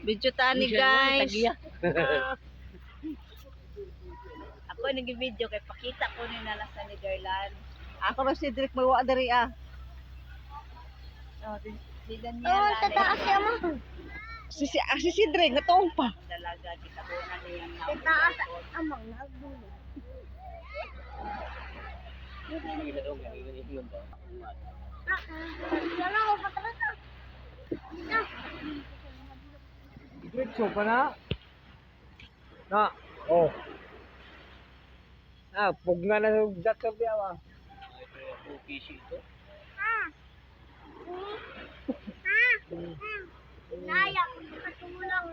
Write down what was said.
Video tani guys. Ako nag-video kay pakita ko ni nala sa Netherlands. Ako ra si Drake may wa diri ah. Oh, si Daniela. Oh, tataas siya mo. Si Drake natong pa. Dalaga kita bunan niya na. Tataas amang nagbulo. Wala ko patrata. Diretso pa na. Na. Oh. Ah, pug nga na sa sa biyawa. Naya, katulong.